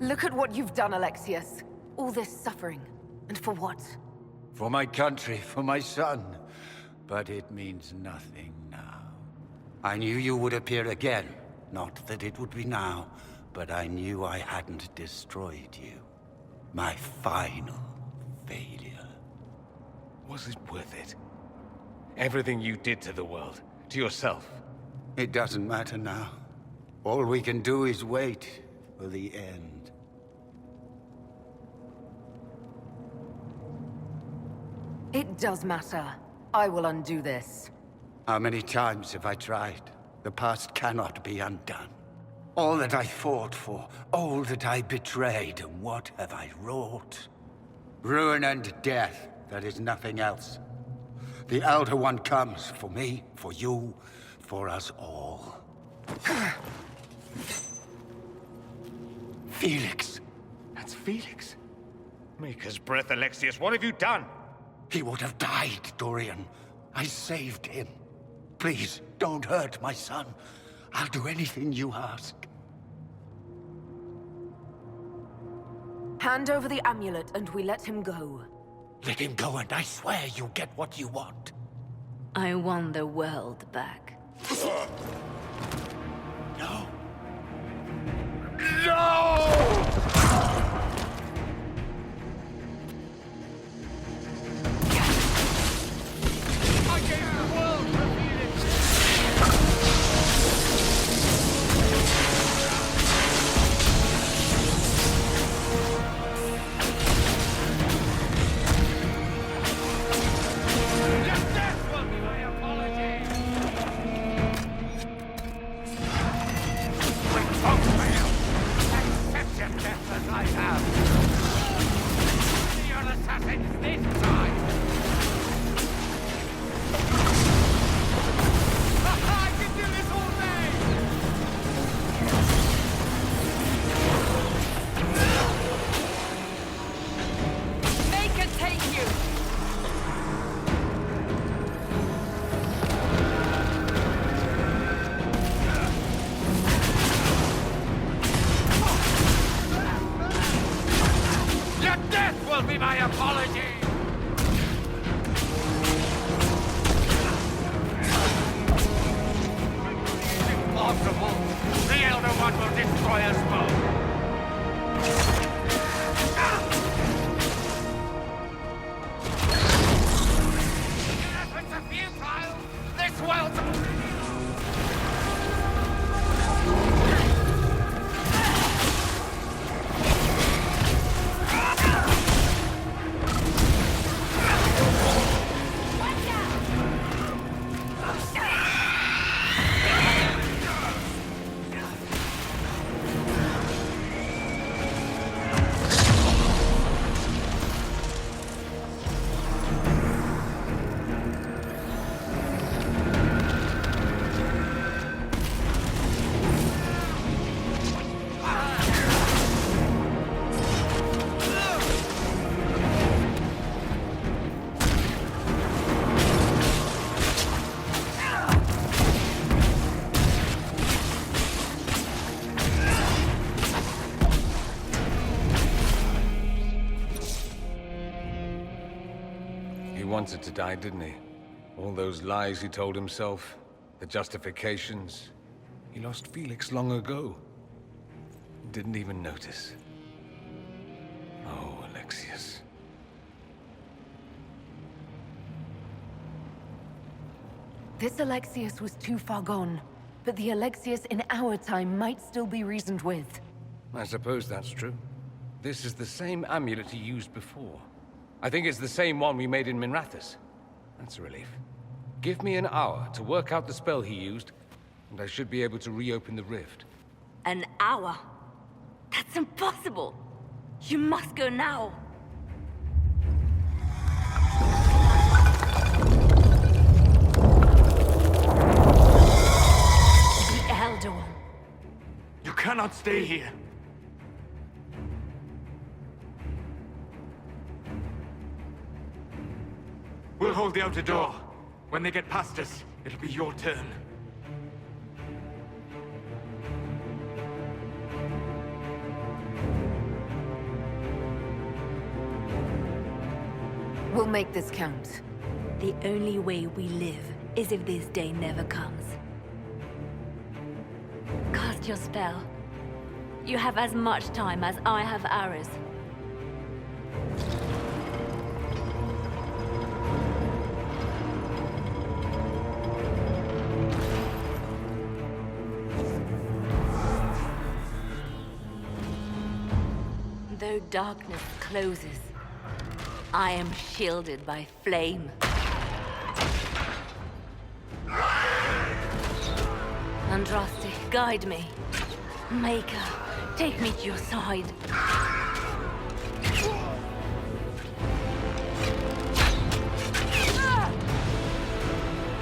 Look at what you've done, Alexius. All this suffering. And for what? For my country, for my son. But it means nothing now. I knew you would appear again. Not that it would be now, but I knew I hadn't destroyed you. My final failure. Was it worth it? Everything you did to the world, to yourself. It doesn't matter now. All we can do is wait for the end. It does matter. I will undo this. How many times have I tried? The past cannot be undone. All that I fought for, all that I betrayed, and what have I wrought? Ruin and death, that is nothing else. The Elder One comes for me, for you, for us all. Felix. That's Felix. Maker's breath, Alexius, what have you done? He would have died, Dorian. I saved him. Please, don't hurt my son. I'll do anything you ask. Hand over the amulet and we let him go. Let him go and I swear you'll get what you want. I want the world back. No. No! Wanted to die, didn't he? All those lies he told himself, the justifications. He lost Felix long ago. Didn't even notice. Oh, Alexius. This Alexius was too far gone, but the Alexius in our time might still be reasoned with. I suppose that's true. This is the same amulet he used before. I think it's the same one we made in Minrathous. That's a relief. Give me an hour to work out the spell he used, and I should be able to reopen the rift. An hour? That's impossible! You must go now! The Elder One. You cannot stay here. We'll hold the outer door. When they get past us, it'll be your turn. make this count. The only way we live is if this day never comes. Cast your spell. You have as much time as I have hours. Though darkness closes, I am shielded by flame. Andraste, guide me. Maker, take me to your side.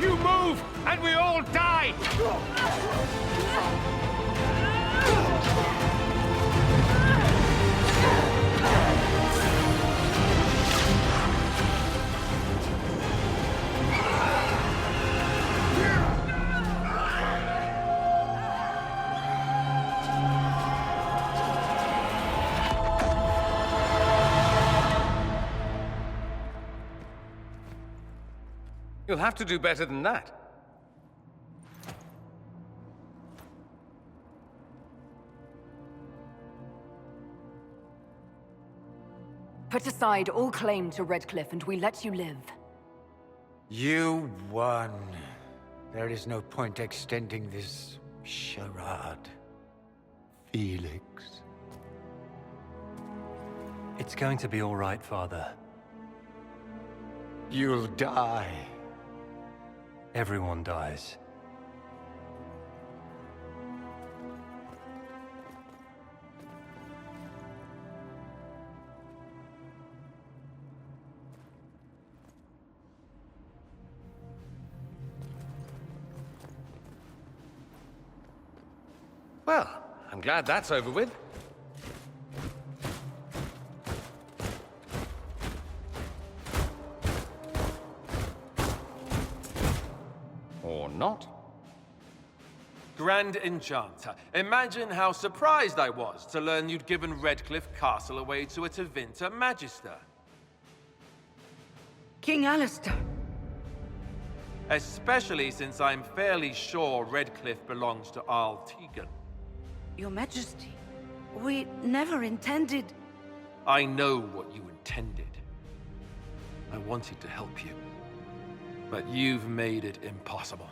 You move, and we all die! You'll have to do better than that. Put aside all claim to Redcliffe and we let you live. You won. There is no point extending this charade. Felix. It's going to be all right, Father. You'll die. Everyone dies. Well, I'm glad that's over with. Or not. Grand Enchanter, imagine how surprised I was to learn you'd given Redcliffe Castle away to a Tevinter Magister. King Alistair. Especially since I'm fairly sure Redcliffe belongs to Arl Tegan. Your Majesty, we never intended... I know what you intended. I wanted to help you. But you've made it impossible.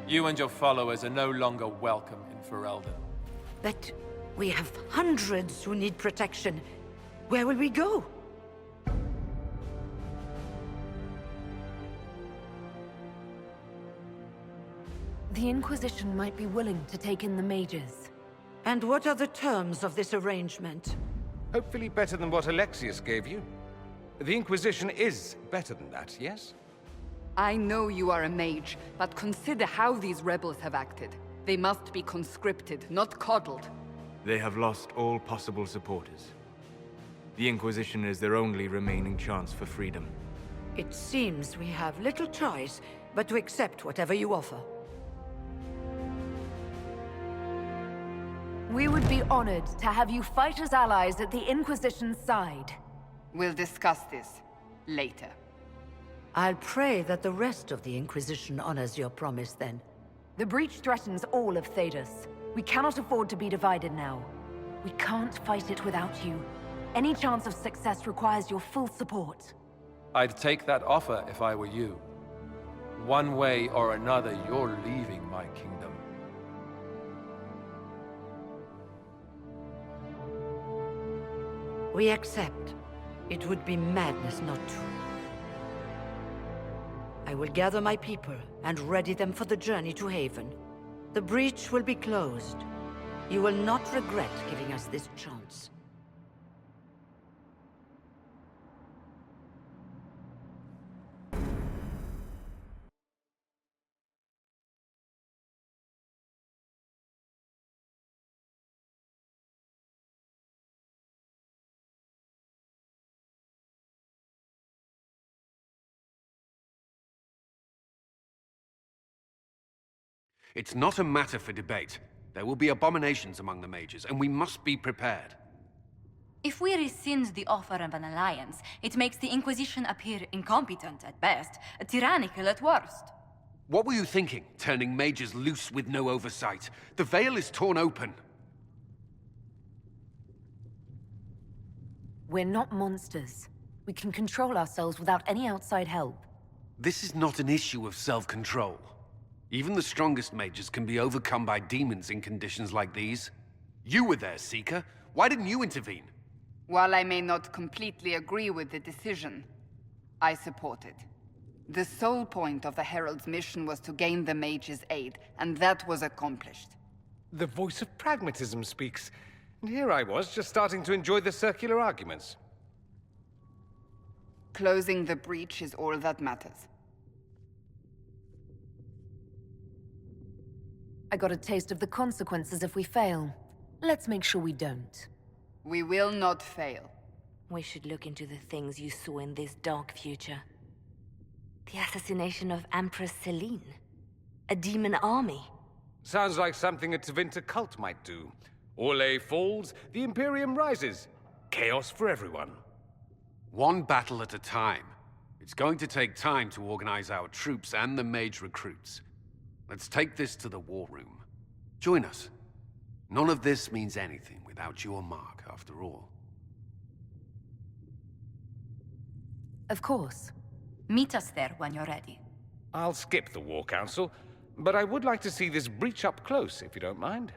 You and your followers are no longer welcome in Ferelden. But we have hundreds who need protection. Where will we go? The Inquisition might be willing to take in the mages. And what are the terms of this arrangement? Hopefully better than what Alexius gave you. The Inquisition is better than that, yes? I know you are a mage, but consider how these rebels have acted. They must be conscripted, not coddled. They have lost all possible supporters. The Inquisition is their only remaining chance for freedom. It seems we have little choice but to accept whatever you offer. We would be honored to have you fight as allies at the Inquisition's side. We'll discuss this later. I'll pray that the rest of the Inquisition honors your promise then. The breach threatens all of Thedas. We cannot afford to be divided now. We can't fight it without you. Any chance of success requires your full support. I'd take that offer if I were you. One way or another, you're leaving my kingdom. We accept. It would be madness not to. I will gather my people and ready them for the journey to Haven. The breach will be closed. You will not regret giving us this chance. It's not a matter for debate. There will be abominations among the mages, and we must be prepared. If we rescind the offer of an alliance, it makes the Inquisition appear incompetent at best, tyrannical at worst. What were you thinking, turning mages loose with no oversight? The veil is torn open. We're not monsters. We can control ourselves without any outside help. This is not an issue of self-control. Even the strongest mages can be overcome by demons in conditions like these. You were there, Seeker. Why didn't you intervene? While I may not completely agree with the decision, I support it. The sole point of the Herald's mission was to gain the mage's aid, and that was accomplished. The voice of pragmatism speaks. And here I was, just starting to enjoy the circular arguments. Closing the breach is all that matters. I got a taste of the consequences if we fail. Let's make sure we don't. We will not fail. We should look into the things you saw in this dark future. The assassination of Empress Celine. A demon army. Sounds like something a Tevinter cult might do. Orlais falls, the Imperium rises. Chaos for everyone. One battle at a time. It's going to take time to organize our troops and the mage recruits. Let's take this to the war room. Join us. None of this means anything without your mark, after all. Of course. Meet us there when you're ready. I'll skip the War Council, but I would like to see this breach up close, if you don't mind.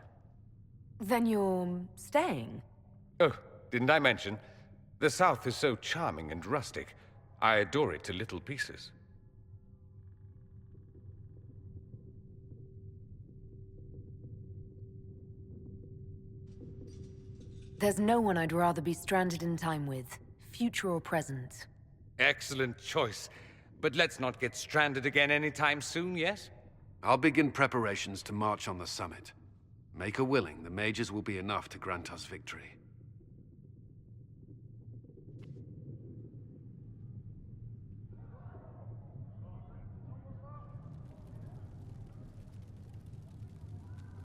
Then you're staying? Oh, didn't I mention? The South is so charming and rustic. I adore it to little pieces. There's no one I'd rather be stranded in time with, future or present. Excellent choice. But let's not get stranded again anytime soon, yes? I'll begin preparations to march on the summit. Make a willing, the mages will be enough to grant us victory.